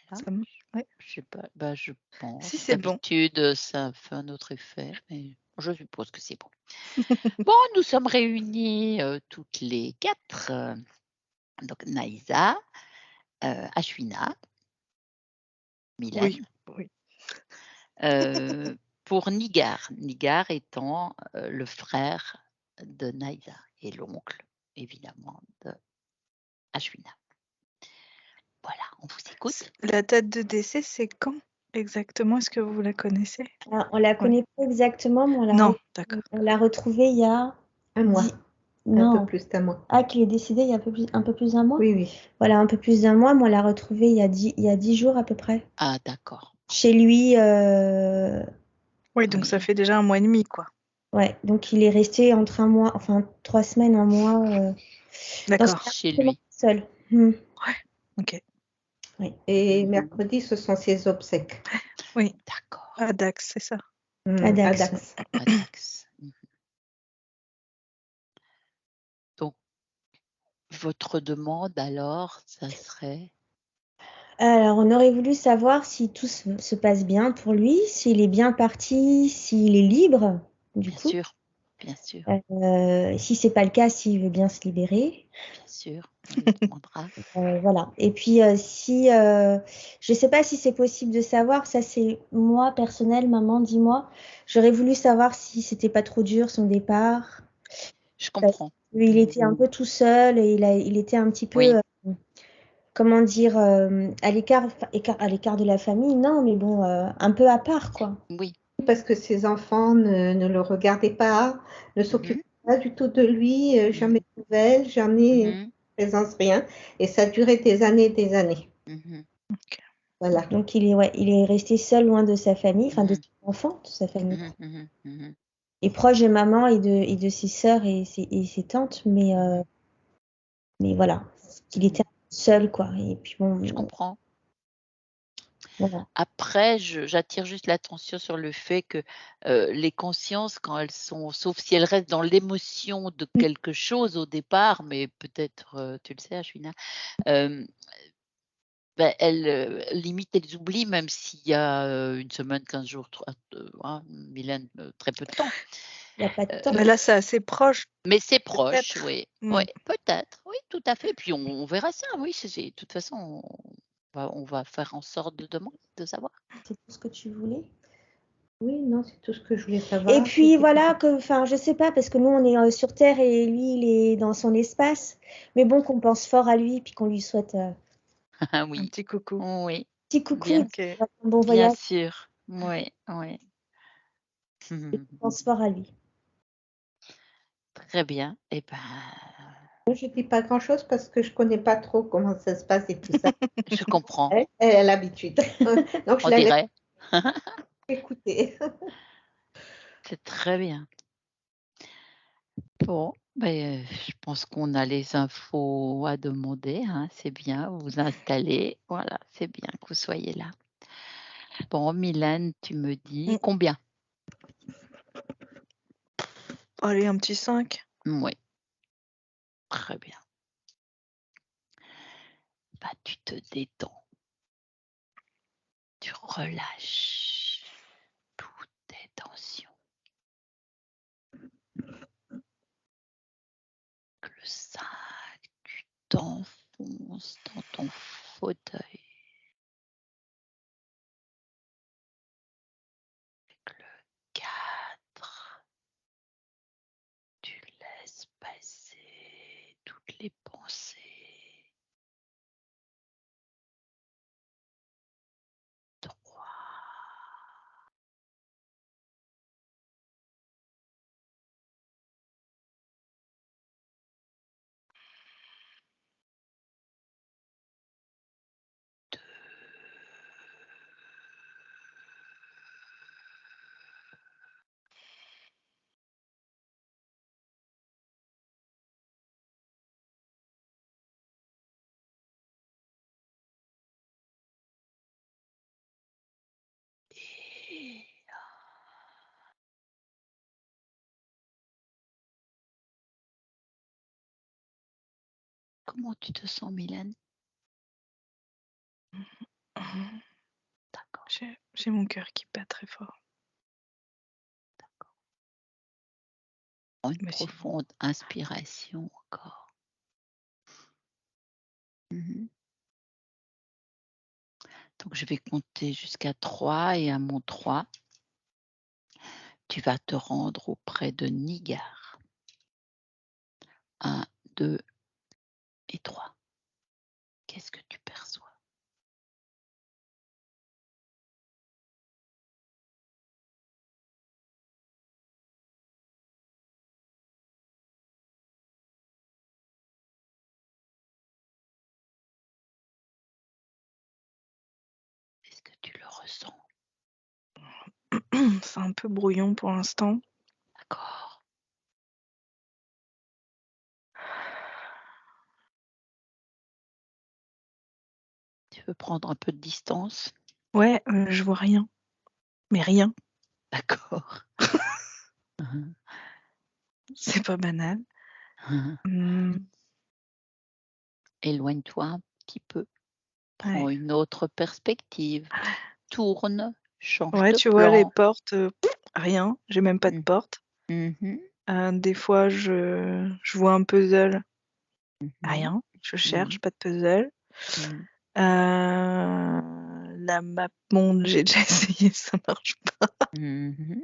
Voilà. Ça m ouais. Je sais pas, bah, je Si, pense. c'est bon. D'habitude, ça fait un autre effet, mais je suppose que c'est bon. Bon, nous sommes réunies, toutes les 4, donc Naïsa, Ashwina, Oui, Mylène, oui. pour Nigar. Nigar étant, le frère de Naïsa et l'oncle, évidemment, de Ashwina. Voilà, on vous C écoute? La date de décès, c'est quand exactement? Est-ce que vous la connaissez? Alors, on la Ouais. connaît pas exactement, mais Non, d'accord. on l'a retrouvée il y a Un mois, 10 un peu non. plus d'1 mois. Ah, qu'il est décédé il y a un peu plus d'1 mois? Oui, oui. Voilà, un peu plus d'1 mois, mais on l'a retrouvé il y a 10 jours à peu près. Ah d'accord. Chez lui, Oui, donc ça Oui. fait déjà 1 mois et demi, quoi. ouais, donc il est resté entre 1 mois, enfin 3 semaines, 1 mois, dans son D'accord. Chez appartement lui. seul. Ouais, OK. Oui. Et Mmh. mercredi, ce sont ses obsèques. Oui, D'accord. à Dax, c'est ça? À À Dax, ouais. Dax. À Dax. Mmh. Donc votre demande alors, ça serait? Alors, on aurait voulu savoir si tout se passe bien pour lui, s'il est bien parti, s'il est libre, du Bien coup. sûr, bien sûr, Si c'est pas le cas, s'il veut bien se libérer. bien sûr, on lui demandera. Voilà. Et puis, si, je sais pas si c'est possible de savoir, ça c'est moi personnel, maman, dis-moi. J'aurais voulu savoir si c'était pas trop dur son départ, Je parce comprends. qu'il était un peu tout seul et il était un petit peu, Oui, comment dire? À l'écart de la famille, non, mais bon, un peu à part, quoi. oui. Parce que ses enfants ne le regardaient pas, ne Mmh mh. s'occupaient pas du tout de lui, jamais Mmh. de nouvelles, jamais Mmh. présence, rien, et ça a duré des années et des années. Mmh. OK. Voilà. Donc il est resté seul loin de sa famille, enfin de Mmh. ses enfants, de sa famille. Mmh. Mmh. Mmh. Et proche de maman et de ses sœurs et ses tantes, mais voilà, il était Mmh. seul, quoi. Et puis Je bon, comprends. voilà. Après, j'attire juste l'attention sur le fait que, les consciences quand elles sont sauf si elles restent dans l'émotion de quelque chose au départ, mais peut-être, tu le sais Ashwina, hem, bah, elles, limite elles oublient même s'il y a, 1 semaine, 15 jours, 3 hein, Mylène, très peu de temps. Il y a pas de temps. Mais là, c'est assez proche, Mais c'est proche, peut-être? oui. Mmh. Oui, peut-être, oui, tout à fait. Puis on verra ça, oui, c'est de toute façon, on va faire en sorte de savoir. C'est tout ce que tu voulais? Oui, non, c'est tout ce que je voulais Et savoir, puis c'était voilà, enfin, je sais pas, parce que nous, on est, sur terre et lui, il est dans son espace. Mais bon, qu'on pense fort à lui, puis qu'on lui souhaite, Ah Un oui, petit coucou. oui, petit coucou bien et puis OK. un bon bien voyage, sûr. Oui, oui. et qu'on pense fort à lui. Très bien et ben, je dis pas grand-chose parce que je connais pas trop comment ça se passe et tout ça. je comprends, Elle a l'habitude. Donc je on la laisse dirait. écouter. C'est très bien. Bon, beh, je pense qu'on a les infos à demander, hein, c'est bien, vous vous installez, voilà, c'est bien que vous soyez là. Bon, Mylène, tu me dis Mmh. combien? Allez, un petit 5. Oui, très bien. Bah, tu te détends, tu relâches toutes tes tensions. Que le 5, tu t'enfonces dans ton fauteuil. Avec le 4, tu laisses passer toutes les pensées. 3, et comment tu te sens, Mylène? D'accord, J'ai mon cœur qui bat très fort. d'accord. Prends une Mais sinon, profonde inspiration encore. Mmh. Donc je vais compter jusqu'à 3 et à mon 3, tu vas te rendre auprès de Nigar. 1, 2 et 3. Qu'est-ce que tu perçois? Est-ce que tu le ressens? c'est un peu brouillon pour l'instant. D'accord. Tu veux prendre un peu de distance? Ouais, je vois rien, mais rien. D'accord. Mmh. C'est pas banal. Mmh. Mmh, Éloigne-toi un petit peu. Prends ouais. une autre perspective. Tourne, change Ouais, de tu vois les plan. portes, rien, j'ai même pas de Mmh. porte. Mmh. Des fois je vois un puzzle, Mmh. rien, je Mmh. cherche, pas de puzzle. Mmh. La map monde, j'ai déjà essayé, ça marche pas. Mmh.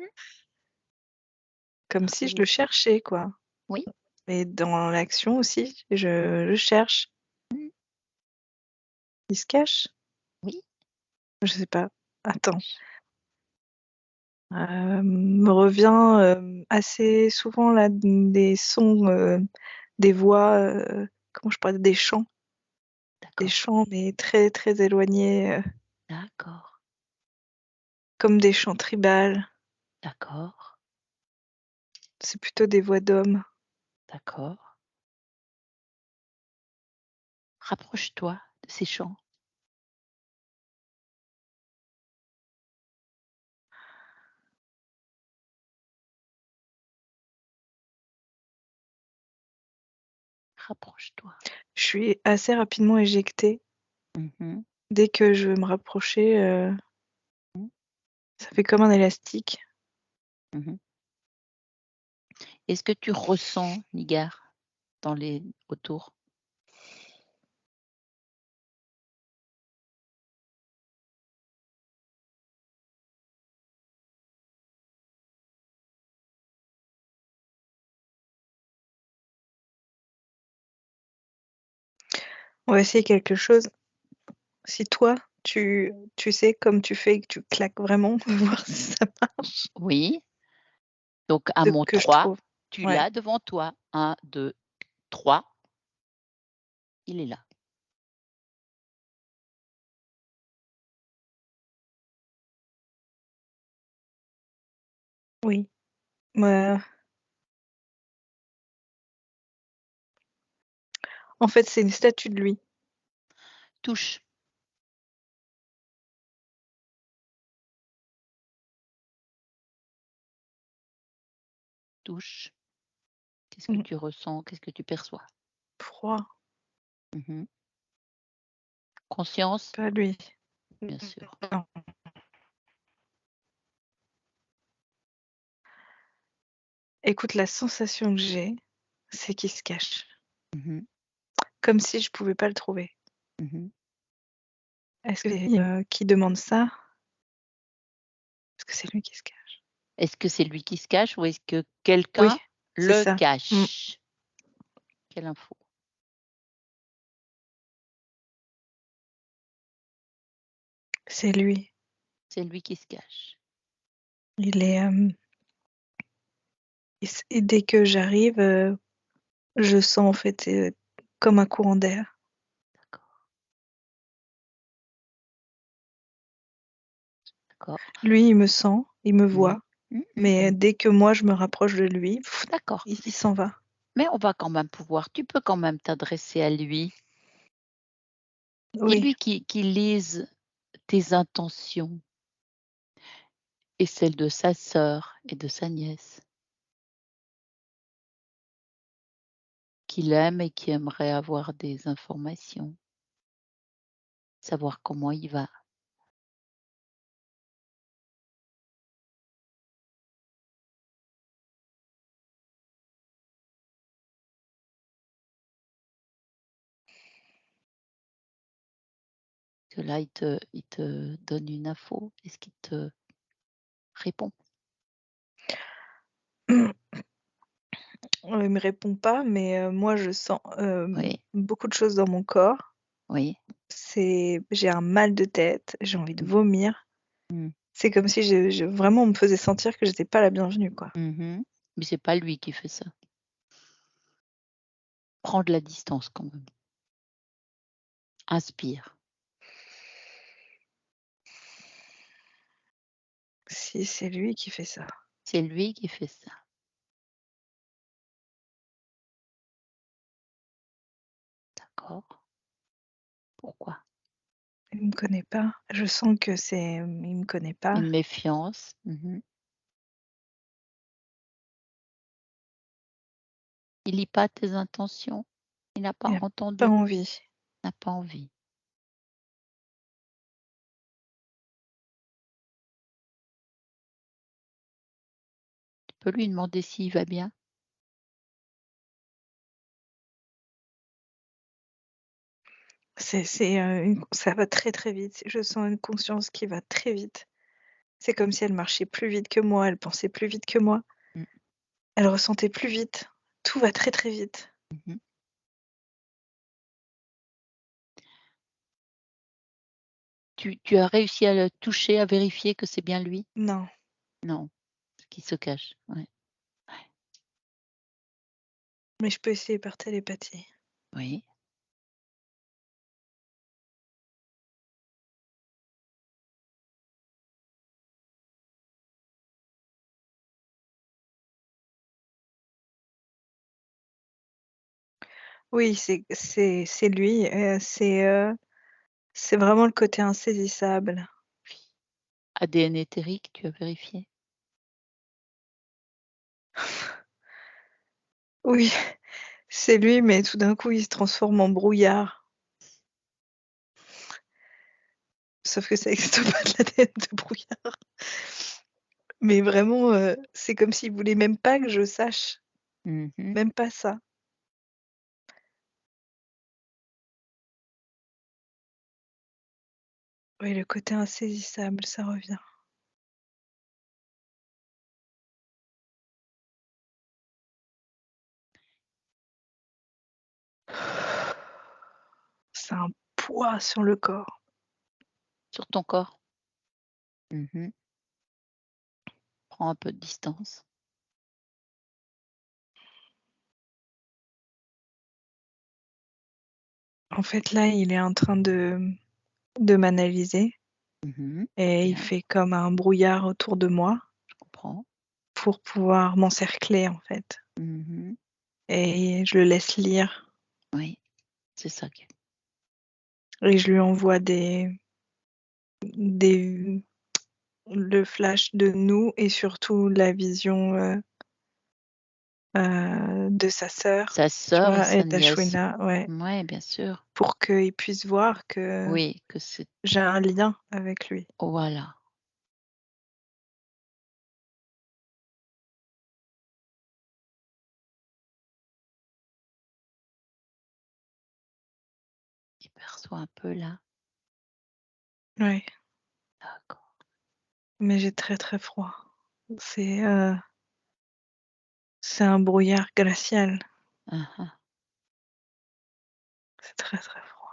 Comme si je le cherchais, quoi. Oui. Mais dans l'action aussi, je cherche. Mmh. Il se cache? Oui. Je sais pas. Attends. Me revient, assez souvent là des sons, des voix, comment je pourrais dire? Des D'accord. chants mais très, très éloignés, D'accord. comme des chants tribales. D'accord. C'est plutôt des voix d'hommes. D'accord. Rapproche-toi de ces chants. Rapproche-toi. Je suis assez rapidement éjectée. Mmh. Dès que je veux me rapprocher, Mmh. ça fait comme un élastique. Mmh. Est-ce que tu ressens, Nigar, dans les autour? On va essayer quelque chose. Si toi, tu sais comme tu fais et que tu claques vraiment, on va voir si ça marche. Oui. Donc à De mon que je 3, trouve. tu Ouais. l'as devant toi. 1, 2, 3. Il est là. Oui. Bah, en fait, c'est une statue de lui. Touche. Touche. Qu'est-ce que Mmh. tu ressens? Qu'est-ce que tu perçois? Froid, Mmh. Conscience? pas lui. Bien sûr. Non. Écoute, la sensation que j'ai, c'est qu'il se cache. Mmh. Comme si je pouvais pas le trouver. Mmh. Est-ce que c'est lui, qui demande ça? Est-ce que c'est lui qui se cache? Est-ce que c'est lui qui se cache ou est-ce que Oui, quelqu'un c'est le ça. Mmh. cache? Quelle info? C'est lui. C'est lui qui se cache. Il est, et dès que j'arrive, je sens en fait, comme un courant d'air. D'accord, d'accord. Lui, il me sent, il me Mmh. voit, Mmh, mais mmh. dès que moi je me rapproche de lui, D'accord. il s'en va. Mais on va quand même pouvoir tu peux quand même t'adresser à lui. Oui, Dis-lui qu'il lise tes intentions et celles de sa sœur et de sa nièce, qu'il aime et qui aimerait avoir des informations, savoir comment il va. Que là, il te donne une info. Est-ce qu'il te répond? Il me répond pas, mais moi je sens, Oui, beaucoup de choses dans mon corps. oui. J'ai un mal de tête, j'ai envie de Mmh. vomir. Mmh. C'est comme si vraiment on me faisait sentir que j'étais pas la bienvenue, quoi. Mmh. Mais c'est pas lui qui fait ça. Prends de la distance quand même. Inspire. Si c'est lui qui fait ça. C'est lui qui fait ça. D'accord. Pourquoi? Il me connaît pas. Je sens que il me connaît pas. Une méfiance. Mmh. Il lit pas tes intentions? Il n'a pas Il a pas entendu? envie. N'a pas envie. Tu peux lui demander s'il va bien? Ça va très, très vite. Je sens une conscience qui va très vite. C'est comme si elle marchait plus vite que moi, elle pensait plus vite que moi, Mmh. elle ressentait plus vite. Tout va très, très vite. Mmh. Tu as réussi à le toucher, à vérifier que c'est bien lui? Non, Non, parce qu'il se cache. Ouais. mais je peux essayer par télépathie. Oui. Oui, c'est lui, c'est vraiment le côté insaisissable. ADN éthérique, tu as vérifié? Oui, c'est lui, mais tout d'un coup, il se transforme en brouillard. Sauf que ça existe pas de l'ADN de brouillard. Mais vraiment, c'est comme s'il voulait même pas que je sache, Mmh. même pas ça. Oui, le côté insaisissable, ça revient. C'est un poids sur le corps. Sur ton corps? Mmh. Prends un peu de distance. En fait, là, il est en train de m'analyser Mmh. et il Bien, fait comme un brouillard autour de moi je comprends. pour pouvoir m'encercler, en fait, Mmh. et je le laisse lire Oui, c'est ça que et je lui envoie des le flash de nous et surtout la vision, de sa sœur, sa tu sœur et vois? Et sa nièce. d'Ashwina, ouais, Ouais, bien sûr. pour qu'il puisse voir que Oui, que c'est j'ai un lien avec lui. voilà. Tu perçois un peu là? Ouais, D'accord. mais j'ai très, très froid. C'est, heu, c'est un brouillard glacial. Hein, hein. C'est très, très froid.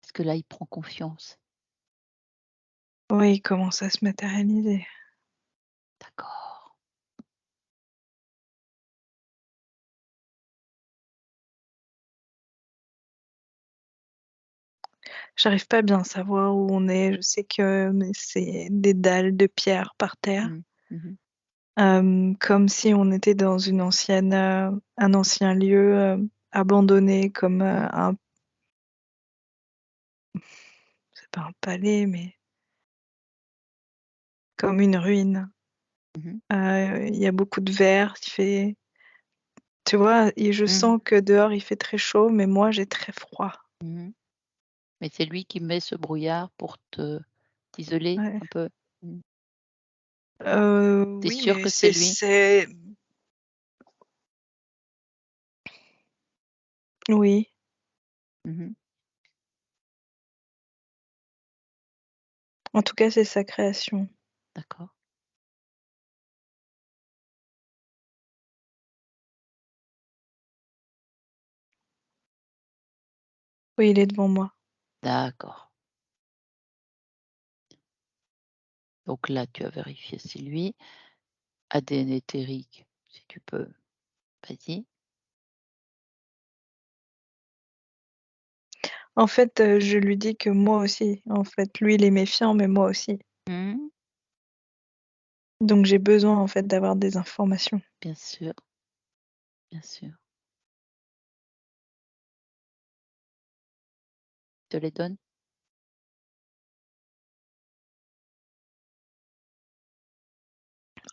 Est-ce que là, il prend confiance? Oui, il commence à se matérialiser. D'accord. J'arrive pas à bien savoir où on est. Je sais que mais c'est des dalles de pierre par terre, Mmh. Mmh. comme si on était dans un ancien lieu, abandonné comme, Mmh. un c'est pas un palais, mais comme une ruine. Mmh. Il y a beaucoup de verre, il fait tu vois? Et je Mmh. sens que dehors il fait très chaud, mais moi j'ai très froid. Mmh. Mais c'est lui qui met ce brouillard pour te t'isoler Ouais. un peu? Mmh. Tu es Oui, sûre mais que c'est lui? Oui. Mmh. En tout cas, c'est sa création. D'accord. Oui, il est devant moi. D'accord. Donc là, tu as vérifié c'est lui. ADN éthérique, si tu peux, vas-y. En fait, je lui dis que moi aussi, en fait, lui, il est méfiant, mais moi aussi. Mmh. Donc j'ai besoin, en fait, d'avoir des informations. Bien sûr, bien sûr. Je te les donne?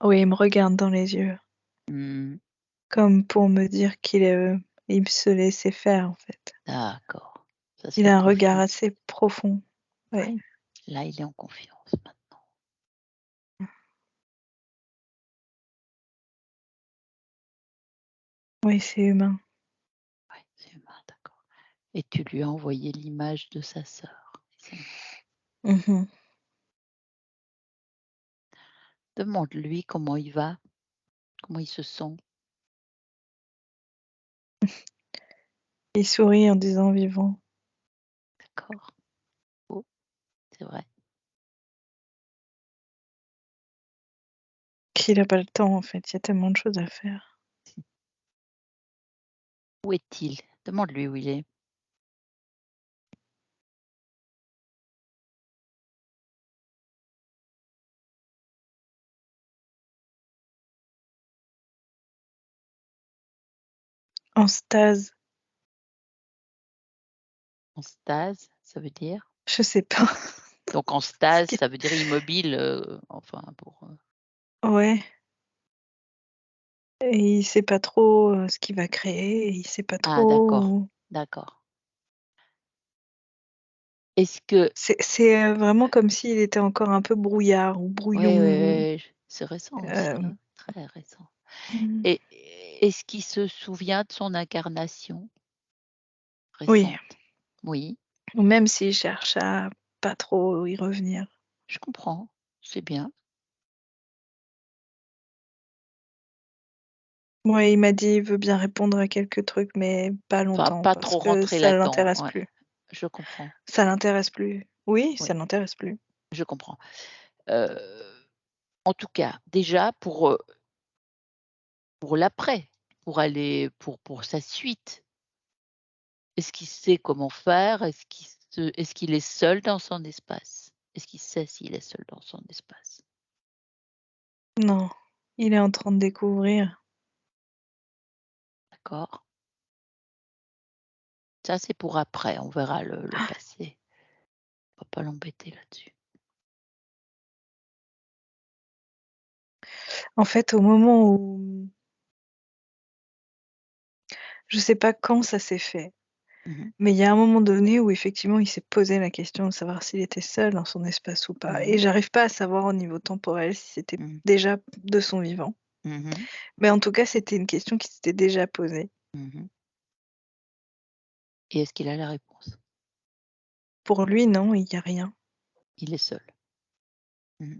Oui, il me regarde dans les yeux, Mmh. comme pour me dire il se laissait faire, en fait. D'accord. Ça se Il fait a un regard confiance. assez profond. Ouais. Oui. Là, il est en confiance maintenant. Oui, c'est humain. Ouais, c'est humain, d'accord. Et tu lui as envoyé l'image de sa sœur. Mhm. Demande-lui comment il va, comment il se sent. Il sourit en disant vivant. D'accord. Oh, c'est vrai. Qu'il n'a pas le temps, en fait. Il y a tellement de choses à faire. Où est-il? Demande-lui où il est. En stase, En stase, ça veut dire? je sais pas. Donc en Ce stase, qui- ça veut dire immobile, enfin pour, Ouais. Et il sait pas trop ce qu'il va créer. Et il sait pas Ah d'accord, trop. d'accord. Est-ce que C'est vraiment comme s'il était encore un peu brouillard ou brouillon. ouais, ouais, Ou, ouais, c'est récent aussi, euh, hein, très récent. mm, Et est-ce qu'il se souvient de son incarnation oui. récente? Oui, Ou même s'il cherche à pas trop y revenir. je comprends, c'est bien. Ouais, il m'a dit il veut bien répondre à quelques trucs, mais pas Enfin, longtemps pas parce trop que rentrer ça là-dedans, l'intéresse ouais, plus. je comprends, Ça l'intéresse plus. Oui, oui, ça l'intéresse plus. je comprends. Heu, En tout cas, déjà pour l'après, pour aller pour sa suite, est-ce qu'il sait comment faire? Est-ce qu'il est seul dans son espace? Est-ce qu'il sait s'il est seul dans son espace? Non, il est en train de découvrir. D'accord? Ça, c'est pour après, on verra le passé. On va pas l'embêter là-dessus. En fait, au moment où je sais pas quand ça s'est fait, Mmh. mais il y a un moment donné où effectivement il s'est posé la question de savoir s'il était seul dans son espace ou pas. Et Mmh. j'arrive pas à savoir au niveau temporel si c'était Mmh. déjà de son vivant. Mmh. Mais en tout cas, c'était une question qui s'était déjà posée. Mmh. Et est-ce qu'il a la réponse? Pour lui, non, il y a rien. Il est seul. Mmh.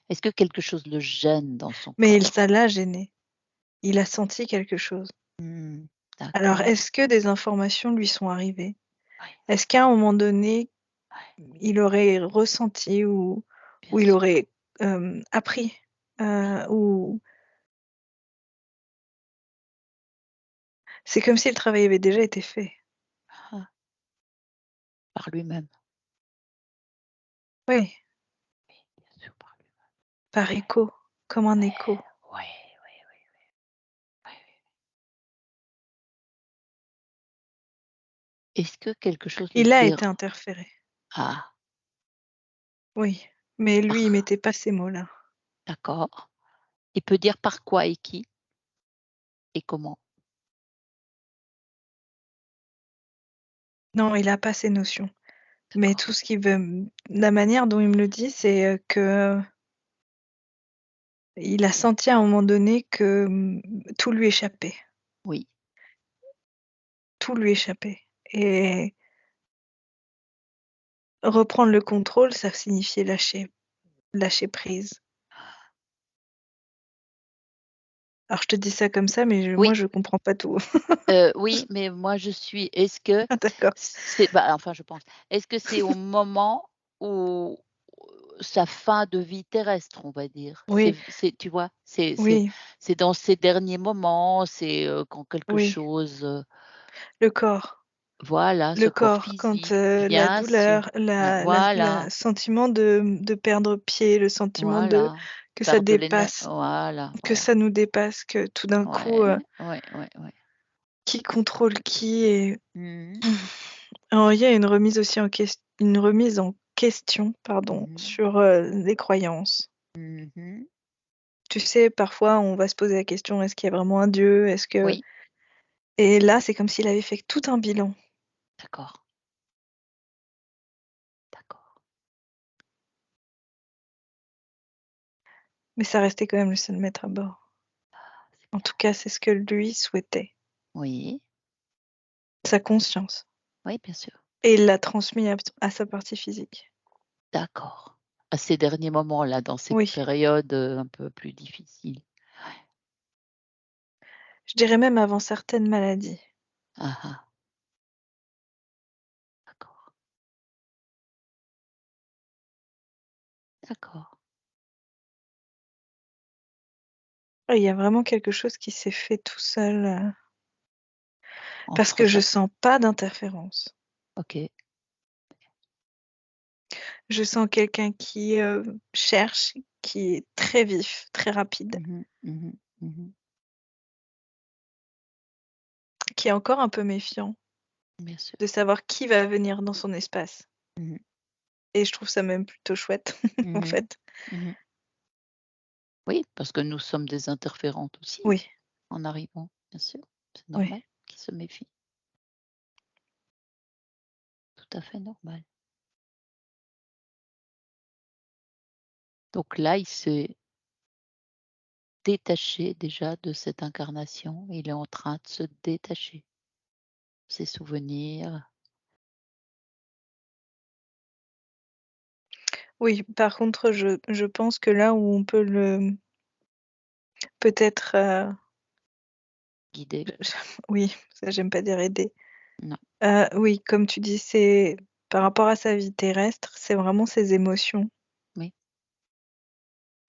Est-ce que quelque chose le gêne dans son Mais corps? ça l'a gêné. Il a senti quelque chose. Mmh. Alors, D'accord. est-ce que des informations lui sont arrivées? Ouais, Est-ce qu'à un moment donné, ouais, il aurait ressenti ou bien il sûr. aurait, appris, ou c'est comme si le travail avait déjà été fait. Ah, par lui-même. Oui, Oui, bien sûr, par lui-même. par écho, comme un écho. Ouais, ouais, ouais, ouais, ouais. Est-ce que quelque chose le Il a été dérange? interféré, Ah, oui, mais lui, il par mettait pas ces mots-là. d'accord. Il peut dire par quoi et qui et comment? Non, il a pas ces notions. Mais D'accord. tout ce qu'il veut la manière dont il me le dit, c'est, que il a senti à un moment donné que, tout lui échappait. Oui, tout lui échapper. Et reprendre le contrôle, ça signifiait lâcher prise. Alors je te dis ça comme ça, mais Oui. moi je comprends pas tout. Oui, mais moi je suis est-ce que Ah d'accord. c'est enfin je pense. Est-ce que c'est au moment où sa fin de vie terrestre, on va dire? Oui, C'est tu vois? oui, C'est dans ces derniers moments, c'est, quand quelque oui. chose, Le corps. voilà, Le ce corps corps, quand, physique la vient sur douleur, la voilà, sentiment de perdre pied, le sentiment de voilà, que ça perdre les nerfs, dépasse, voilà, que voilà. ça nous dépasse, que tout d'un coup, Ouais, ouais, ouais, ouais. qui contrôle qui et Mmh mh. alors il y a une remise en question, pardon, Mmh. sur, les croyances. Mmh. Tu sais, parfois, on va se poser la question: «Est-ce qu'il y a vraiment un Dieu? Est-ce que» Oui, et là, c'est comme s'il avait fait tout un bilan. d'accord, d'accord. Mais ça restait quand même le seul maître à bord. C'est En bien. tout cas, c'est ce que lui souhaitait, Oui, sa conscience oui, bien sûr. et il l'a transmis à sa partie physique. D'accord. À ces derniers moments-là, dans ces Oui, périodes, un peu plus difficiles. je dirais même avant certaines maladies. Ah ah, d'accord, d'accord. Ah, il y a vraiment quelque chose qui s'est fait tout seul, parce Entre que je sa sens pas d'interférence. OK. Je sens quelqu'un qui, cherche, qui est très vif, très rapide, Mmh mh. Mmh. Mmh. qui est encore un peu méfiant Bien sûr. de savoir qui va venir dans son espace Mmh mh. et je trouve ça même plutôt chouette, en Mmh. fait. Mmh. Oui, parce que nous sommes des interférentes aussi, Oui, en arrivant, bien sûr. C'est oui. normal qu'ils se méfient. Tout à fait normal. Donc là, il s'est détaché déjà de cette incarnation. Il est en train de se détacher. Ses souvenirs. Oui, par contre, je pense que là où on peut le peut-être, Guidé? oui, ça j'aime pas dire aider. Non. Oui, comme tu dis, c'est par rapport à sa vie terrestre, c'est vraiment ses émotions. Oui.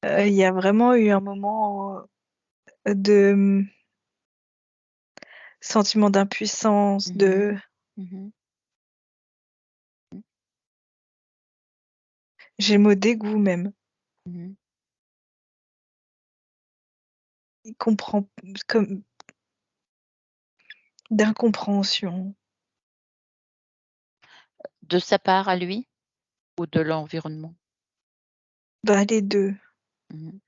Il y a vraiment eu un moment, de, sentiment d'impuissance, Mmh mh. de Mmh. j'ai le mot dégoût même. Mmh. Il comprend comme d'incompréhension. De sa part à lui ou de l'environnement? Bah, les 2. Mmh.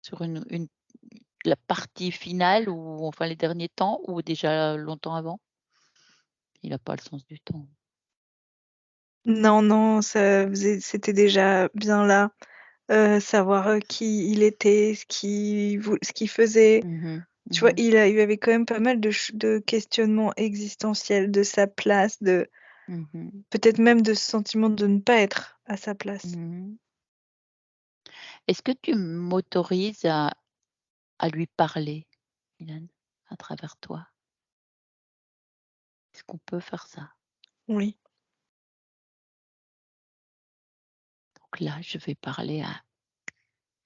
Sur une la partie finale ou enfin les derniers temps ou déjà longtemps avant? Il a pas le sens du temps. Non, non, c'était déjà bien là, savoir, qui il était, ce qu'il faisait. Mmh mh. Tu vois? Mmh. Il avait quand même pas mal de questionnements existentiels, de sa place, de Mmh. peut-être même de ce sentiment de ne pas être à sa place. Mmh. Est-ce que tu m'autorises à lui parler, Ilan, à travers toi? Est-ce qu'on peut faire ça? Oui, Donc là, je vais parler à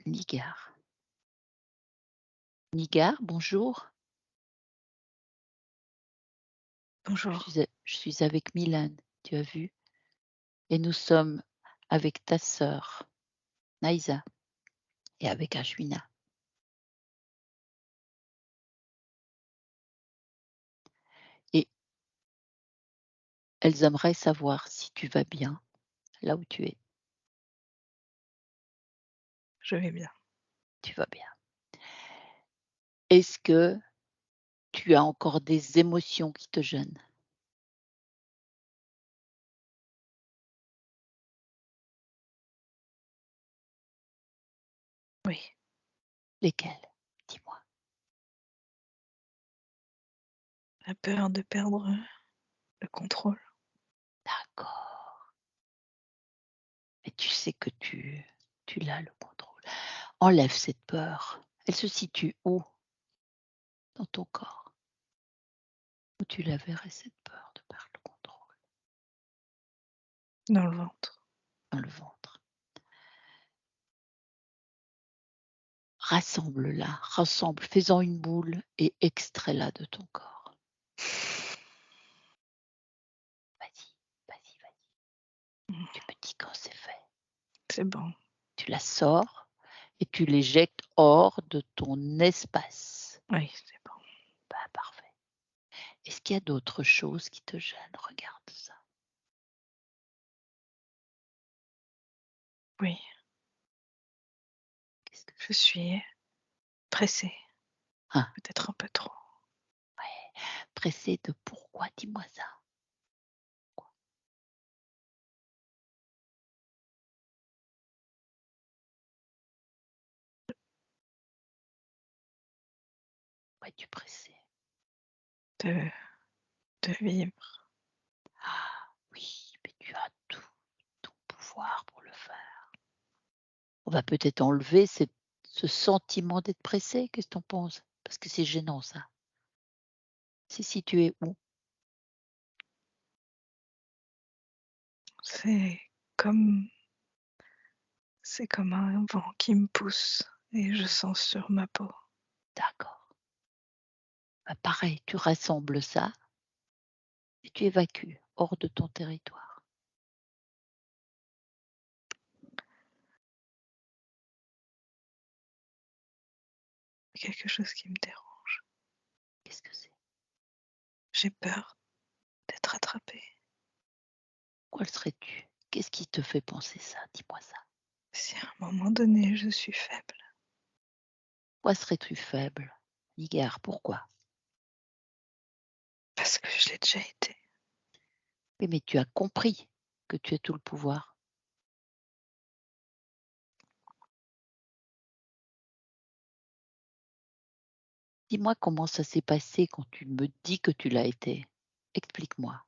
Nigar. Nigar, bonjour. bonjour. Je suis avec Milan, tu as vu? Et nous sommes avec ta sœur, Naïsa, et avec Ashwina. Et elles aimeraient savoir si tu vas bien là où tu es. Je vais bien. Tu vas bien. Est-ce que tu as encore des émotions qui te gênent? Oui. Lesquels? Dis-moi. La peur de perdre le contrôle. D'accord. Mais tu sais que tu l'as le contrôle. Enlève cette peur. Elle se situe où dans ton corps? Où tu la verrais cette peur de perdre le contrôle? Dans le ventre. Dans le ventre. Rassemble-la, rassemble, fais-en une boule et extrais-la de ton corps. Vas-y, vas-y, vas-y. Tu me dis quand c'est fait. C'est bon. Tu la sors et tu l'éjectes hors de ton espace. Oui, c'est bon. Bah, parfait. Est-ce qu'il y a d'autres choses qui te gênent? Regarde ça. Oui, Qu'est-ce que je suis pressée. Ah. Peut-être un peu trop. Ouais. Pressé de pourquoi? Dis-moi ça. Pourquoi es-tu pressé? De vivre. Ah oui, mais tu as tout ton pouvoir pour le faire. On va peut-être enlever ce sentiment d'être pressé. Qu'est-ce que tu en penses? Parce que c'est gênant ça. C'est situé où? C'est comme un vent qui me pousse et je sens sur ma peau. D'accord. Bah, pareil, tu rassembles ça et tu évacues hors de ton territoire. Quelque chose qui me dérange. Qu'est-ce que c'est? J'ai peur d'être attrapée. Quoi serais-tu? Qu'est-ce qui te fait penser ça? Dis-moi ça. Si à un moment donné je suis faible, Pourquoi serais-tu faible? Nigar, pourquoi? parce que je l'ai déjà été. Oui, mais tu as compris que tu as tout le pouvoir. Dis-moi comment ça s'est passé quand tu me dis que tu l'as été. Explique-moi.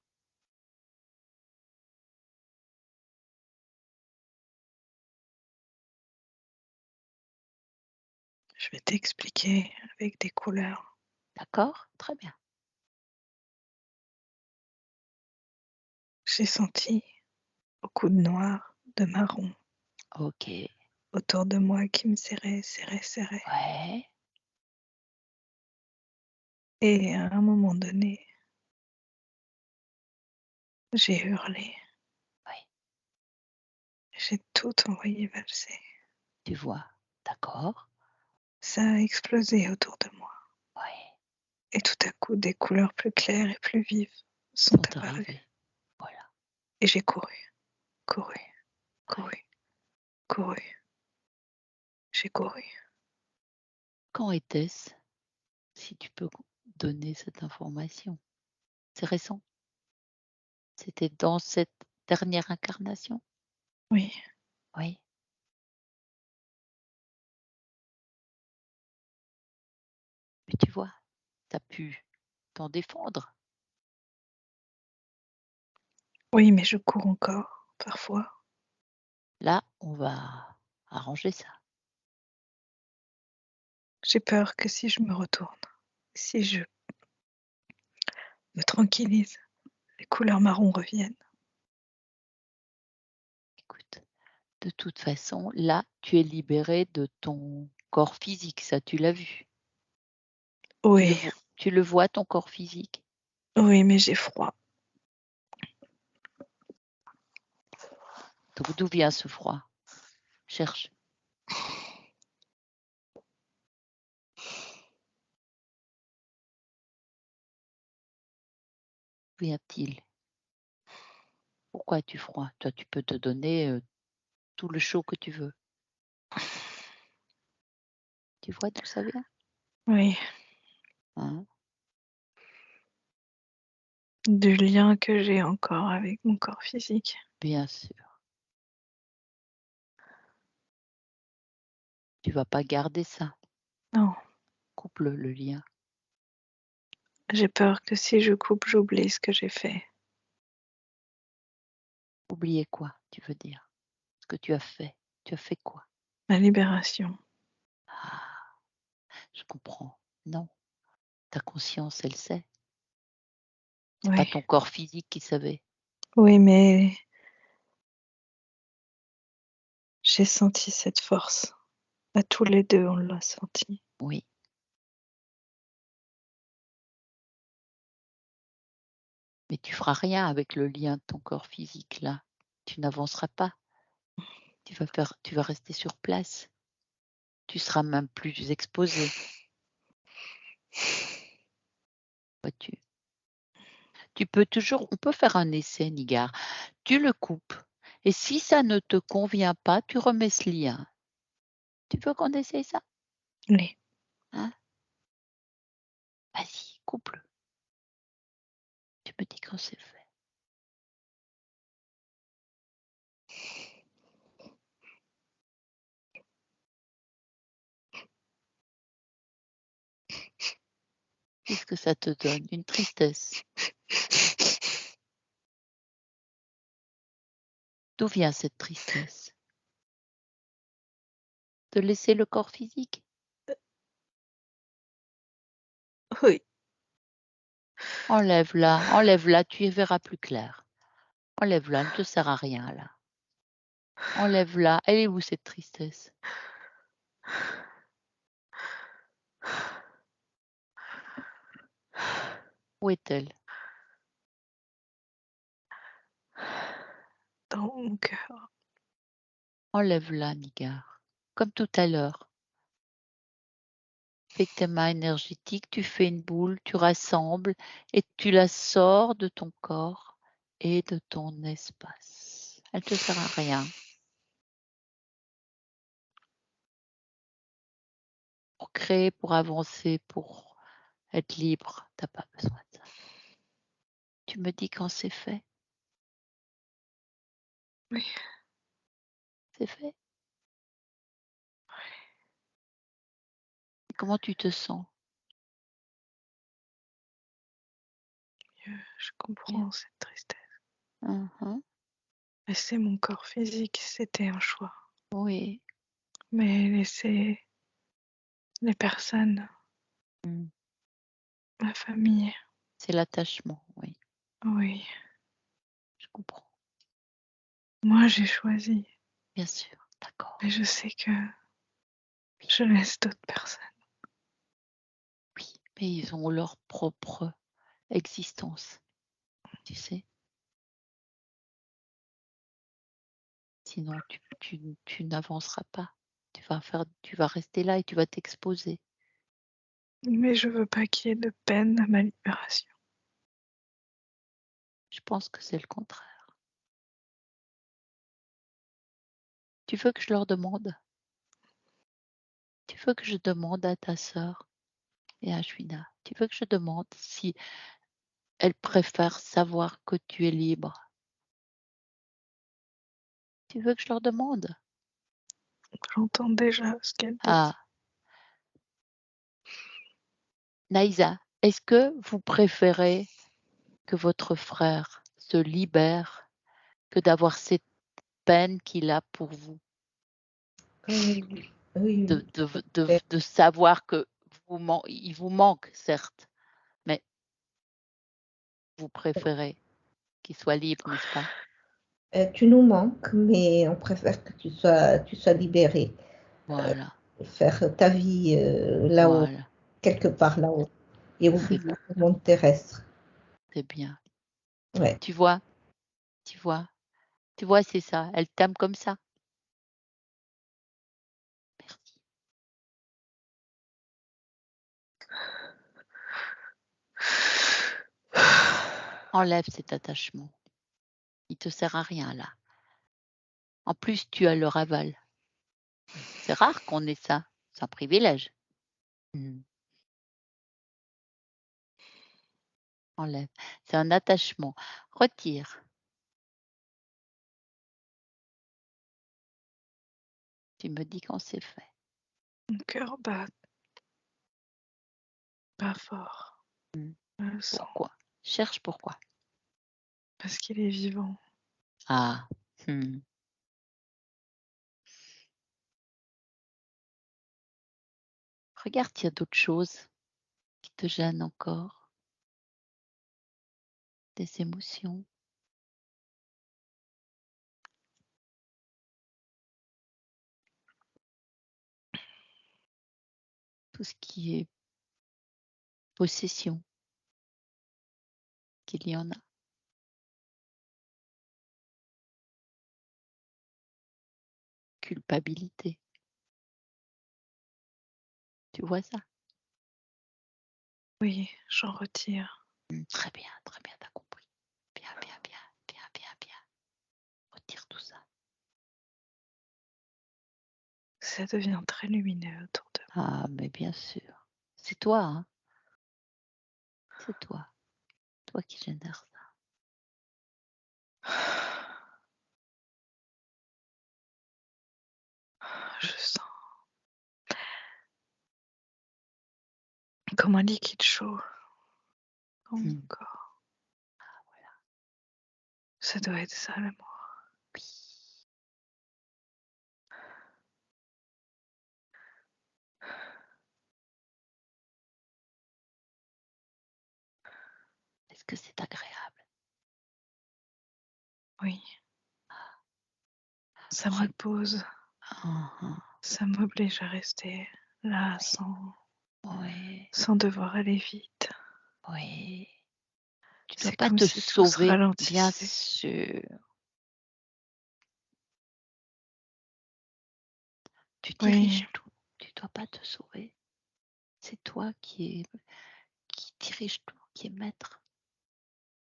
Je vais t'expliquer avec des couleurs. D'accord? Très bien. J'ai senti beaucoup de noir, de marron Ok. autour de moi qui me serrait. Ouais. Et à un moment donné, j'ai hurlé. Oui. J'ai tout envoyé valser. Tu vois. D'accord. Ça a explosé autour de moi. Oui. Et tout à coup, des couleurs plus claires et plus vives sont Sont apparues. arrivés. Voilà. Et j'ai couru. J'ai couru. Quand était-ce? Si tu peux donner cette information. C'est récent? C'était dans cette dernière incarnation? Oui, Oui. Mais tu vois, tu as pu t'en défendre. oui, mais je cours encore, parfois. Là, on va arranger ça. J'ai peur que si je me retourne, si je me tranquillise, les couleurs marron reviennent. Écoute, de toute façon, là, tu es libéré de ton corps physique, ça tu l'as vu. Oui, Tu le vois ton corps physique? oui, mais j'ai froid. Donc d'où vient ce froid? Cherche. D'où vient-il? Pourquoi as-tu froid? Toi, tu peux te donner tout le chaud que tu veux. Tu vois d'où ça vient? Oui, Hein? du lien que j'ai encore avec mon corps physique. Bien sûr. Tu vas pas garder ça. Non, Coupe le lien. j'ai peur que si je coupe, j'oublie ce que j'ai fait. Oublier quoi, tu veux dire? Ce que tu as fait. Tu as fait quoi? Ma libération. Ah, je comprends. Non, ta conscience, elle sait. C'est pas Oui, ton corps physique qui savait. oui, mais j'ai senti cette force. À tous les deux, on l'a senti. Oui. Mais tu feras rien avec le lien de ton corps physique là. Tu n'avanceras pas. Tu vas rester sur place. Tu seras même plus exposé. Vois-tu? On peut faire un essai, Nigar. Tu le coupes. Et si ça ne te convient pas, tu remets ce lien. Tu veux qu'on essaye ça? Oui. Hein? Vas-y, coupe-le. Tu me dis quand c'est fait. Qu'est-ce que ça te donne? Une tristesse. D'où vient cette tristesse? De laisser le corps physique? Oui. Enlève-la, tu y verras plus clair. Enlève-la, elle ne te sert à rien là. Enlève-la. Elle est où cette tristesse? Où est-elle? Dans mon cœur. Enlève-la, Nigar. Comme tout à l'heure. Avec tes mains énergétiques, tu fais une boule, tu rassembles et tu la sors de ton corps et de ton espace. Elle te sert à rien. Pour créer, pour avancer, pour être libre, t'as pas besoin de ça. Tu me dis quand c'est fait? Oui. C'est fait? Comment tu te sens? Je comprends cette tristesse. Mhm. Laisser mon corps physique, c'était un choix. Oui. Mais laisser les personnes, Mm. ma famille, C'est l'attachement, oui. oui. Je comprends. Moi, j'ai choisi. Bien sûr, d'accord. Mais je sais que je laisse d'autres personnes. Oui, mais ils ont leur propre existence, tu sais. Sinon, tu n'avanceras pas. Tu vas rester là et tu vas t'exposer. Mais je veux pas qu'il y ait de peine à ma libération. Je pense que c'est le contraire. Tu veux que je leur demande? Tu veux que je demande à ta sœur et à Ashwina? Tu veux que je demande si elles préfèrent savoir que tu es libre? Tu veux que je leur demande? J'entends déjà ce qu'elle dit. Ah, Naïsa, est-ce que vous préférez que votre frère se libère que d'avoir cette peine qu'il a pour vous? Oui, oui, De, de, oui. de savoir que il vous manque, certes, mais vous préférez qu'il soit libre, n'est-ce pas? Tu nous manques, mais on préfère que tu sois libéré. Voilà, Faire ta vie là-haut, voilà, quelque part là-haut, et c'est oublier le monde terrestre. bien. Ouais. Tu vois, tu vois, tu vois, c'est ça. Elle t'aime comme ça. Merci. Enlève cet attachement. Il te sert à rien là. En plus, tu as leur aval. C'est rare qu'on ait ça. C'est un privilège. Mm. Enlève. C'est un attachement. Retire. Tu me dis quand c'est fait. Mon cœur bat pas fort. Mmh. Je le sens. Pourquoi? Cherche pourquoi. Parce qu'il est vivant. Ah. Mmh. Regarde s'il y a d'autres choses qui te gênent encore, des émotions. Tout ce qui est possession, qu'il y en a. Culpabilité. Tu vois ça? Oui, j'en retire. Très bien, tu as compris. Bien, bien, bien, bien, bien, bien. Retire tout ça. Ça devient très lumineux autour de Ah, mais bien sûr. C'est toi, hein? C'est toi. Toi qui génère ça. moi. Je sens comme un liquide chaud dans mon Mmh. corps. Ah voilà. Ça doit être ça l'amour. Oui. Est-ce que c'est agréable? Oui, ça me Re pose, Mmh. ça m'oblige à rester là Oui, sans devoir aller vite. oui. Tu dois C'est pas comme te si tout se sauver, bien ralentissait. sûr. Tu Oui, diriges tout. Tu dois pas te sauver. C'est toi qui dirige tout, qui est maître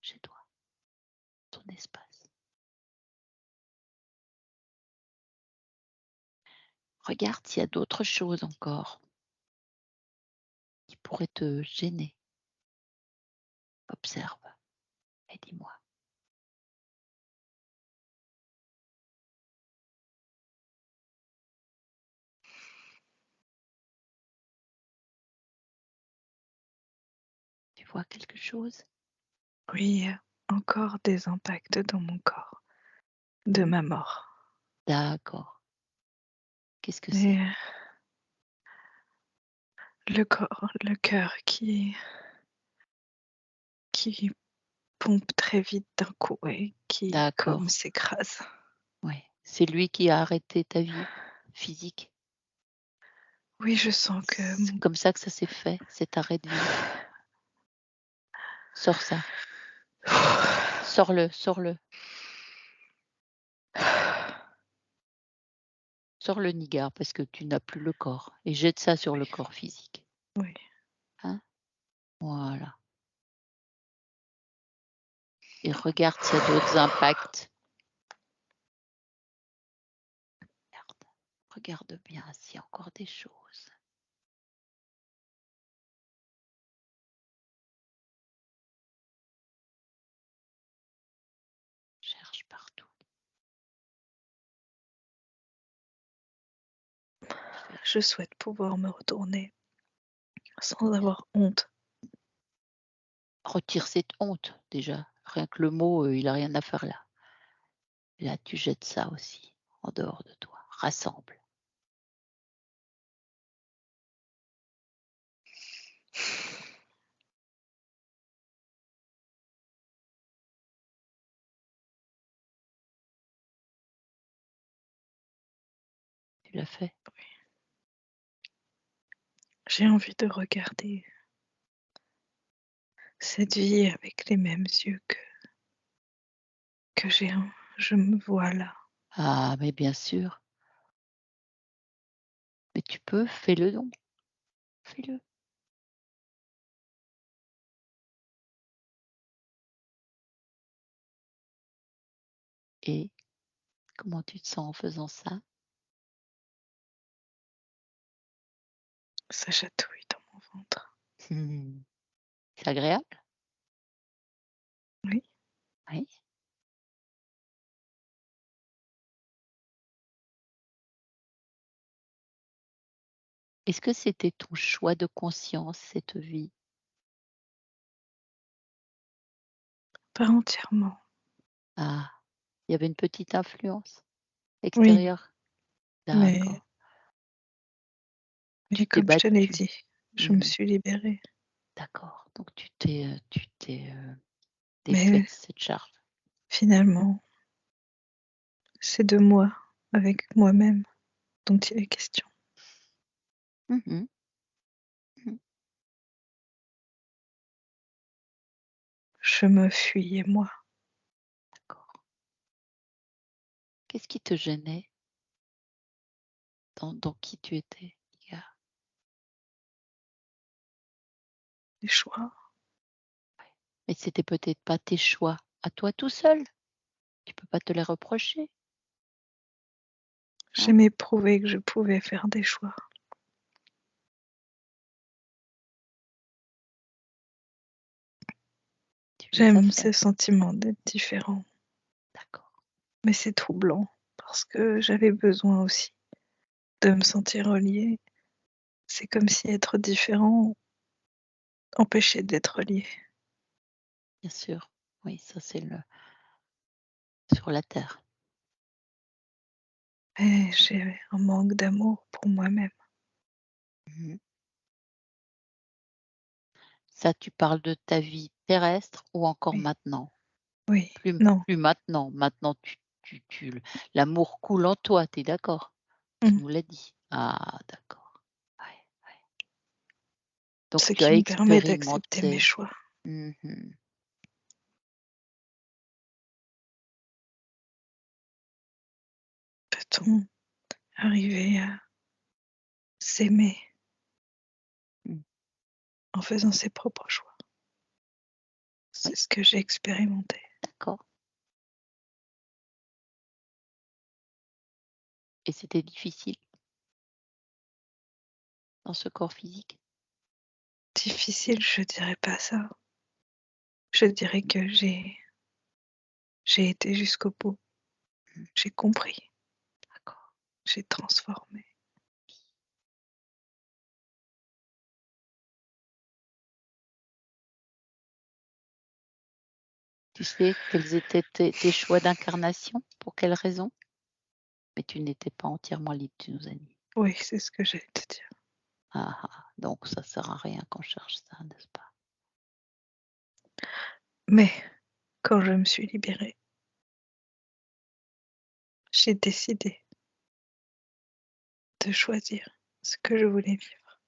chez toi, ton espace. Regarde s'il y a d'autres choses encore qui pourraient te gêner. Observe et dis-moi. Tu vois quelque chose? oui, encore des impacts dans mon corps de ma mort. D'accord. Qu'est-ce que c'est? Mais le cœur qui pompe très vite d'un coup et qui comme D'accord. s'écrase. Oui. C'est lui qui a arrêté ta vie physique. Oui, je sens que C'est comme ça que ça s'est fait, cet arrêt de vie. Sors ça. Sors-le, sors-le. Sors le nigar parce que tu n'as plus le corps et jette ça sur le corps physique. oui, Hein? Voilà. Et regarde s'il y a d'autres impacts. Regarde bien s'il y a encore des choses. Cherche partout. je souhaite pouvoir me retourner sans avoir honte. Retire cette honte déjà. Rien que le mot, il a rien à faire là. Là, tu jettes ça aussi en dehors de toi. Rassemble. Tu l'as fait? J'ai envie de regarder cette vie avec les mêmes yeux que je me vois là. Ah, mais bien sûr. Mais tu peux, fais-le donc. Fais-le. Et comment tu te sens en faisant ça? Ça chatouille dans mon ventre. C'est agréable? Oui, Oui. Est-ce que c'était ton choix de conscience, cette vie? Pas entièrement. Ah, il y avait une petite influence Oui, extérieure? mais D'accord. Tu t'es comme je te l'ai battue? dit, je me Mmh. suis libérée. D'accord, donc tu t'es, Mais défaite de cette charge. finalement, c'est de moi, avec moi-même, dont il est question. Mmh mh. Mmh. Je me fuyais moi. D'accord. Qu'est-ce qui te gênait dans qui tu étais hier? Les choix. Mais c'était peut-être pas tes choix à toi tout seul? Tu peux pas te les reprocher, hein? J'aimais prouver que je pouvais faire des choix. Tu les as J'aime faits. ce sentiment d'être différent, D'accord. mais c'est troublant parce que j'avais besoin aussi de me sentir reliée. C'est comme si être différent empêchait d'être lié. Bien sûr. Oui, ça c'est le sur la terre. Et j'ai un manque d'amour pour moi-même. Mmh. Ça, tu parles de ta vie terrestre ou encore Oui, maintenant? oui, Plus non. plus maintenant. Maintenant tu l'amour coule en toi, tu es d'accord? Tu Mmh. nous l'as dit. Ah d'accord. Ouais, ouais. Donc Ce tu as qui me permet d'accepter mes expérimenté. choix. Mmh mh. Peut-on arriver à s'aimer Mmh. en faisant ses propres choix? Oui, C'est ce que j'ai expérimenté. d'accord. Et c'était difficile dans ce corps physique? Difficile, je dirais pas ça. Je dirais que j'ai été jusqu'au bout. Mmh. J'ai compris, D'accord. j'ai transformé. Tu sais quels étaient tes choix d'incarnation? Pour quelles raisons? Mais tu n'étais pas entièrement libre, tu nous as dit. Oui, c'est ce que j'allais te dire. Ah ah, donc ça sert à rien qu'on cherche ça, n'est-ce pas? Mais quand je me suis libérée, j'ai décidé de choisir ce que je voulais vivre.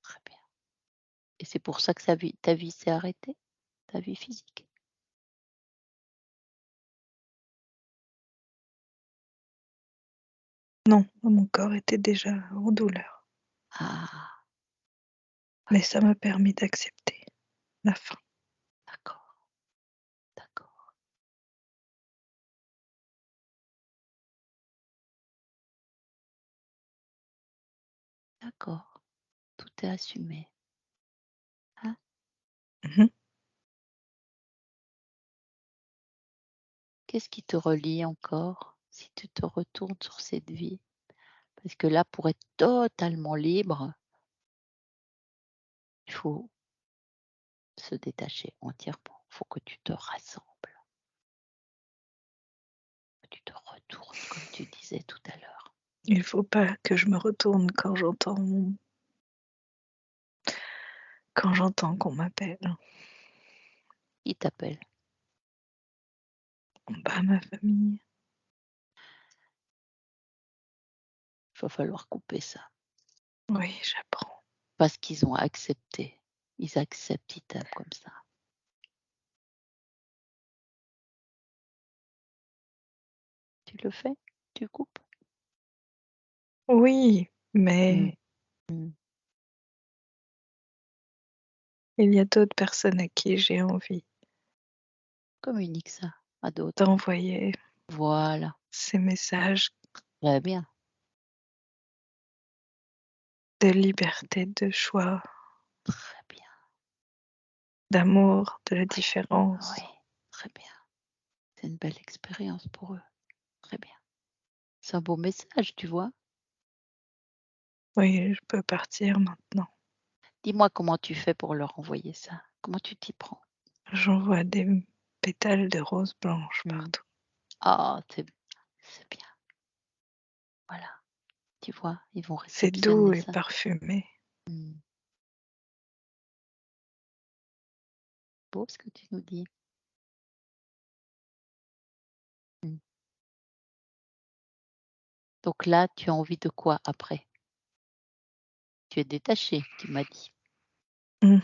Très bien. Et c'est pour ça que ta vie s'est arrêtée? Ta vie physique? Non, mon corps était déjà en douleur, Ah, mais ça m'a permis d'accepter la fin. d'accord, d'accord, d'accord. Tout est assumé, hein? Mmh. Qu'est-ce qui te relie encore, si tu te retournes sur cette vie? Parce que là, pour être totalement libre, il faut se détacher entièrement. Il faut que tu te rassembles, que tu te retournes, comme tu disais tout à l'heure. Il faut pas que je me retourne quand j'entends qu'on m'appelle. Qui t'appelle? Bah, ma famille. Il va falloir couper ça. Oui, j'apprends. Parce qu'ils ont accepté. Ils acceptent, ils t'aiment comme ça. Tu le fais? Tu coupes? Oui, Mmh. mais Mmh. il y a d'autres personnes à qui j'ai envie Communique ça à d'autres. d'envoyer Voilà, ces messages très bien, de liberté, de choix, très bien. d'amour, de la Oui, différence. oui, très bien. C'est une belle expérience pour eux. Très bien. C'est un beau message, tu vois? Oui, je peux partir maintenant. Dis-moi comment tu fais pour leur envoyer ça? Comment tu t'y prends? J'envoie des pétales de roses blanches Mmh. partout. Ah, c'est bien. Voilà, tu vois? Ils vont C'est doux réceptionner et ça. parfumé. Mmh. Beau ce que tu nous dis. Mmh. Donc là, tu as envie de quoi après? Tu es détaché, tu m'as dit. Mmh.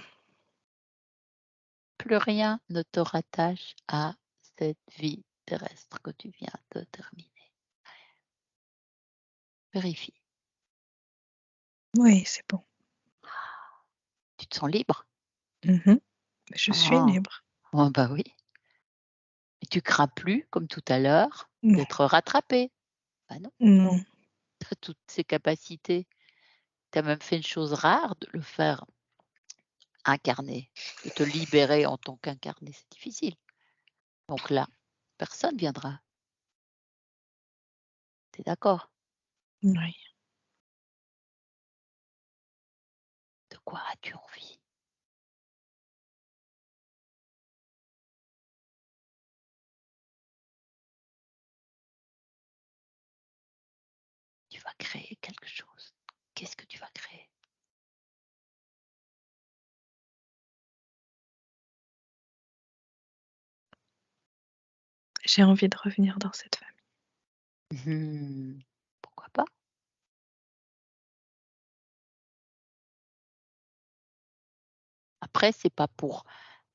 Plus rien ne te rattache à cette vie terrestre que tu viens de terminer. Vérifie. Oui, c'est bon. Tu te sens libre? Mmh. Je suis Ah, libre. oh bah oui. Et tu crains plus, comme tout à l'heure, Non, d'être rattrapé. Bah non, non. tu as toutes ces capacités. Tu as même fait une chose rare, de le faire incarner, de te libérer en tant qu'incarné, c'est difficile. Donc là, personne viendra. Tu es d'accord? Oui. De quoi as-tu envie? Tu vas créer quelque chose. Qu'est-ce que tu vas créer? J'ai envie de revenir dans cette famille. Mmh, pourquoi pas? Après, c'est pas pour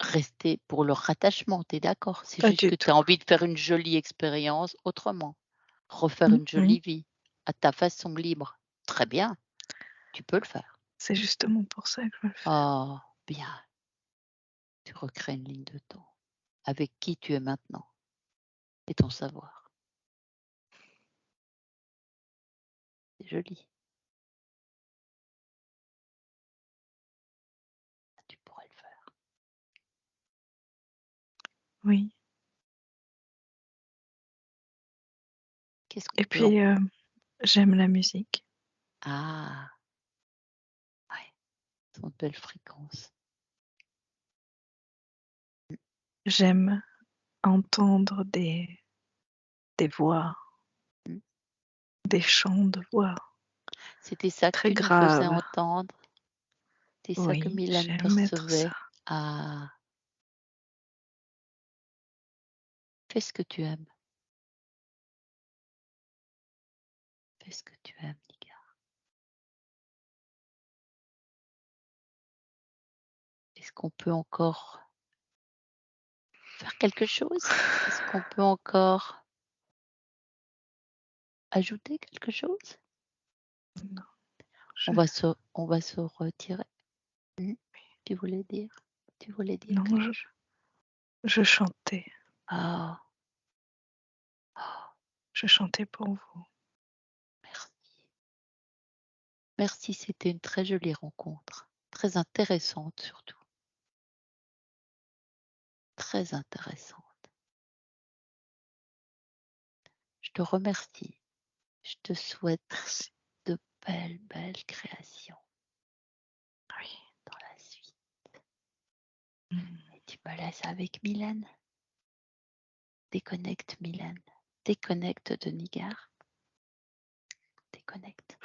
rester pour le rattachement, tu es d'accord? C'est Pas juste du que tu tout. as envie de faire une jolie expérience autrement, refaire Mmh une mh. jolie vie, à ta façon libre. Très bien, tu peux le faire. C'est justement pour ça que je veux le faire. Oh, bien, tu recrées une ligne de temps avec qui tu es maintenant et ton savoir. C'est joli, tu pourrais le faire. Oui. Qu'est-ce qu'on Et peut en puis, j'aime la musique. ah, ouais, ce sont de belles fréquences. Mmh, J'aime entendre des voix, mmh. des chants de voix C'était ça que très tu nous faisais graves. entendre? C'est ça que Oui, Mylène j'aime mettre ça. percevait? Ah, fais ce que tu aimes, fais ce que tu aimes, Niga. Est-ce qu'on peut encore faire quelque chose? Est-ce qu'on peut encore ajouter quelque chose? Non, On va se retirer. Mmh. Tu voulais dire? Tu voulais dire non, quelque chose? je chantais. Ah! Oh, Je chantais pour vous. merci. Merci, c'était une très jolie rencontre, très intéressante surtout, très intéressante. Je te remercie. Je te souhaite Merci. de belles, belles créations Oui. dans la suite. Mmh. Et tu me laisses avec Mylène? Déconnecte Mylène. Déconnecte de Nigar. Déconnecte.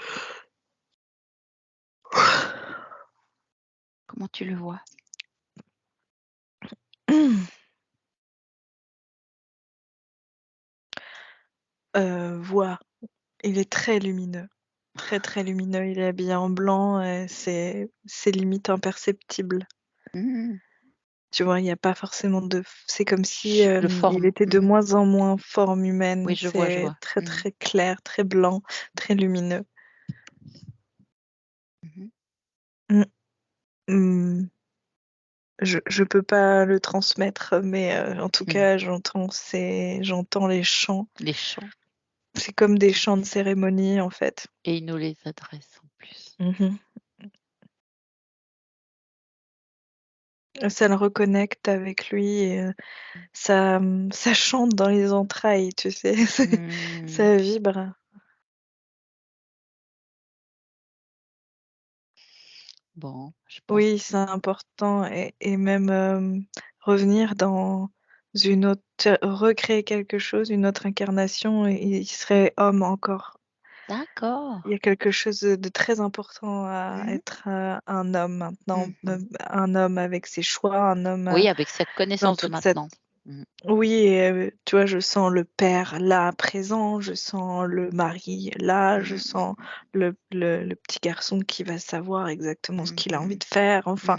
Comment tu le vois? Voix. Il est très lumineux. Très, très lumineux. Il est habillé en blanc et c'est limite imperceptible. Mmh. Tu vois? Il y a pas forcément c'est comme si, De il forme. était de Mmh. moins en moins forme Oui, humaine. je vois, je C'est vois. très, Mmh. très clair, très blanc, très lumineux. Mmh. Mmh. Mmh. Je peux pas le transmettre, mais en tout Mmh. cas, j'entends les chants. Les chants C'est comme des chants de cérémonie, en fait. et il nous les adresse en plus. Mmh. Ça le reconnecte avec lui et ça chante dans les entrailles, tu sais? Mmh. Ça vibre. Bon, je pense Oui, c'est important et même revenir dans une autre, recréer quelque chose, une autre incarnation, et il serait homme encore. Il y d'accord. a quelque chose de très important à Mhm. être un homme maintenant, Mmh. un homme avec ses choix, un homme Oui, avec cette dans connaissance de toute cette... maintenant. Mmh. Oui, tu vois, je sens le père là, présent, je sens le mari là, je Mmh, sens le petit garçon qui va savoir exactement ce mmh, qu'il a envie mmh, de faire. Enfin,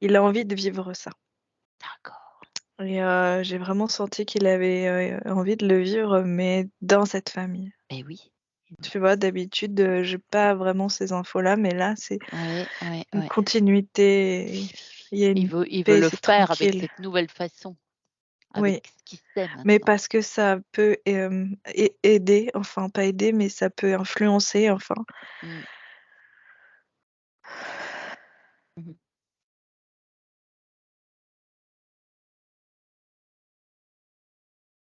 il a envie de vivre ça. D'accord. Et j'ai vraiment senti qu'il avait envie de le vivre, mais dans cette famille. Et oui. Tu vois, d'habitude, j'ai pas vraiment ces infos-là, mais là, c'est Ouais, ouais, une ouais. continuité. Il y a Il une veut paix, le c'est faire avec tranquille. cette nouvelle façon, Oui, avec ce qu'il sait mais maintenant. parce que ça peut aider, enfin pas aider, mais ça peut influencer, enfin. Mmh. Mmh.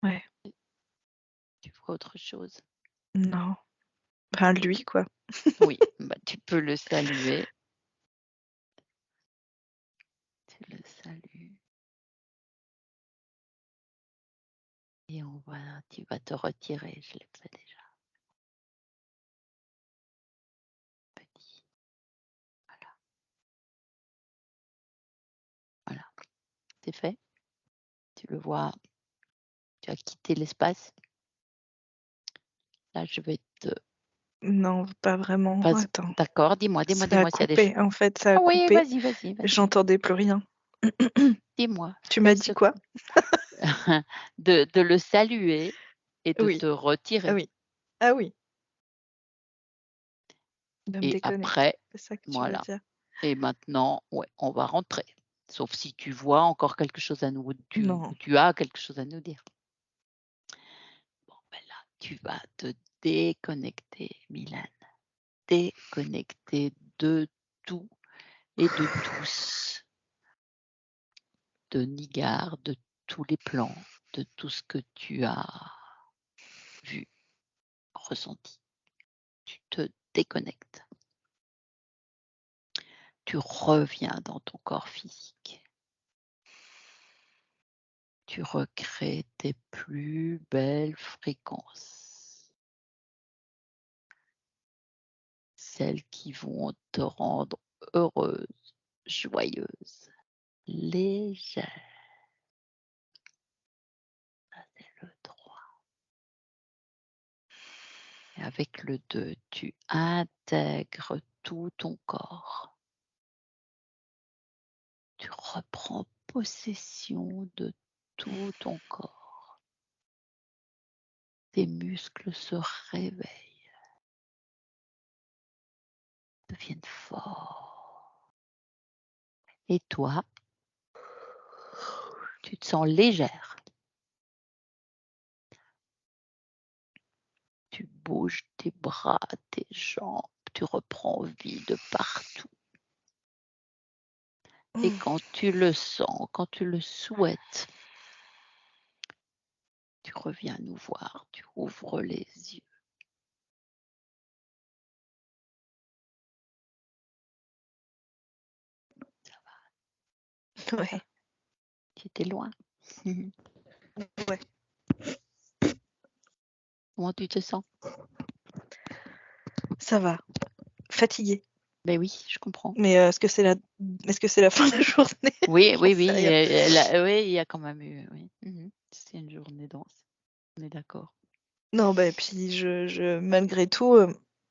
Ouais, Tu vois autre chose? non. Enfin, lui, quoi. Oui, bah, tu peux le saluer. Tu le salues et tu vas te retirer, je l'ai fait déjà, petit. Voilà, voilà, c'est fait. Tu le vois, tu as quitté l'espace. Là, je vais te Non, pas vraiment. vas Attends, d'accord, ça a dis-moi s'il y a des ch coupé. En fait, ça a ah oui, coupé. vas-y, J'entendais plus rien. dis-moi, Tu fais m'as dit ce quoi? de le saluer et de Oui. te Ah retirer oui. Ah oui. De me et déconnecter, après c'est ça que tu veux voilà dire? et maintenant, ouais, on va rentrer. Sauf si tu vois encore quelque chose à nous Non. tu as quelque chose à nous dire. Bon, ben là, tu vas te déconnecter, Milan. Déconnecter de tout et de tous, de Nigar, de tous les plans, de tout ce que tu as vu, ressenti. Tu te déconnectes. Tu reviens dans ton corps physique. Tu recrées tes plus belles fréquences, celles qui vont te rendre heureuse, joyeuse, légère. Ça, c'est le 3. Et avec le 2, tu intègres tout ton corps. Tu reprends possession de tout ton corps. Tes muscles se réveillent, deviennent forts. Et toi, tu te sens légère. Tu bouges tes bras, tes jambes, tu reprends vie de partout. Et quand tu le sens, quand tu le souhaites, tu reviens nous voir, tu ouvres les yeux. Ouais. Tu étais loin. Ouais. Comment tu te sens? Ça va. Fatiguée. Ben oui, je comprends. Mais est-ce que c'est la fin de la journée? Oui, J'en sais rien. oui, il y a quand même eu, oui. C'est une journée dense. On est d'accord. Non, bah, puis je malgré tout,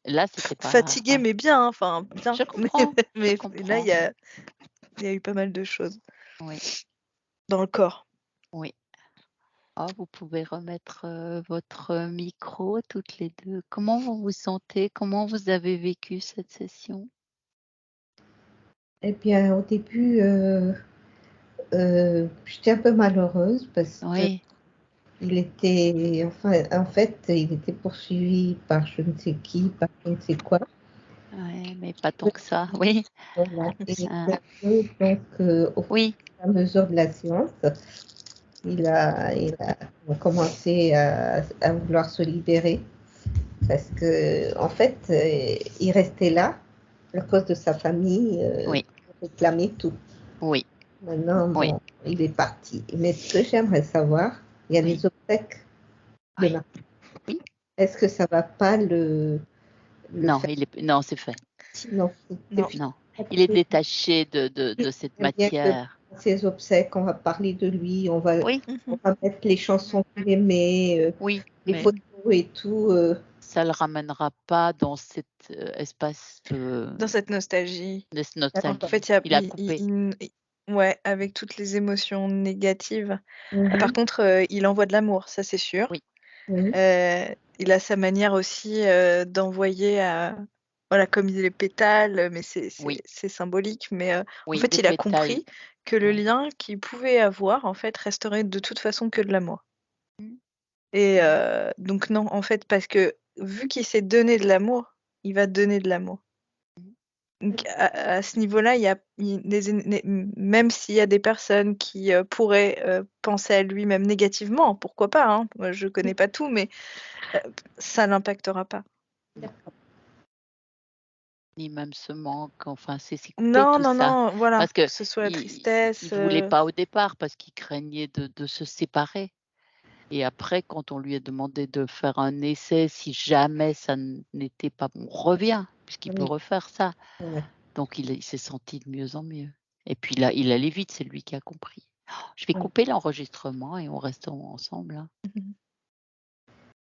Là, c'était pas fatiguée, mais bien, hein, enfin bien. je comprends, je Mais là, comprends. il y a eu pas mal de choses Oui, dans le corps. oui. Ah, vous pouvez remettre, votre micro toutes les 2. Comment vous vous sentez? Comment vous avez vécu cette session? Eh bien, au début, j'étais un peu malheureuse parce que Oui, il était, enfin, en fait, il était poursuivi par je ne sais qui, par je ne sais quoi. ouais, mais pas tant que ça. Oui, Voilà. Et hein, un peu, donc, au fur oui, et à mesure de la séance, il a commencé à vouloir se libérer parce que, en fait, il restait là à cause de sa famille, Oui. réclamer tout. Oui. Maintenant, Oui. bon, il est parti. Mais ce que j'aimerais savoir, il y a Oui. les obsèques de Oui. Marc. Oui. Est-ce que ça va pas le Non, faire? non, c'est fait. Non, Non. Non. Il est détaché de cette Très bien que matière. dans ses obsèques, on va parler de lui, on va Oui, mettre les chansons qu'il aimait, oui, les mais photos et tout. ça le ramènera pas dans cet espace Dans cette nostalgie. de En nostalgie. fait, Il a coupé. ouais, avec toutes les émotions négatives. Mhm. Par contre, il envoie de l'amour, ça c'est sûr. Oui. Oui. Il a sa manière aussi d'envoyer voilà, comme il est pétale, mais Oui. c'est symbolique. Mais en Oui, fait, des il a pétales. compris que le Ouais. lien qu'il pouvait avoir, en fait, resterait de toute façon que de l'amour. Mhm. Et donc non, en fait, parce que vu qu'il s'est donné de l'amour, il va donner de l'amour. Donc à ce niveau-là, même s'il y a des personnes qui pourraient penser à lui même négativement, pourquoi pas, hein, moi, je connais pas tout, mais ça l'impactera pas. Ni même ce manque, enfin, c'est coupé Non, tout non, ça. non, voilà, Parce que que ce soit la il tristesse. voulait pas au départ parce qu'il craignait de se séparer. Et après, quand on lui a demandé de faire un essai, si jamais ça n'était pas bon, reviens, puisqu'il peut Oui. refaire ça. Ouais. Donc il s'est senti de mieux en mieux. Et puis là, il allait vite, c'est lui qui a compris. Je vais Ouais. couper l'enregistrement et on reste ensemble, hein.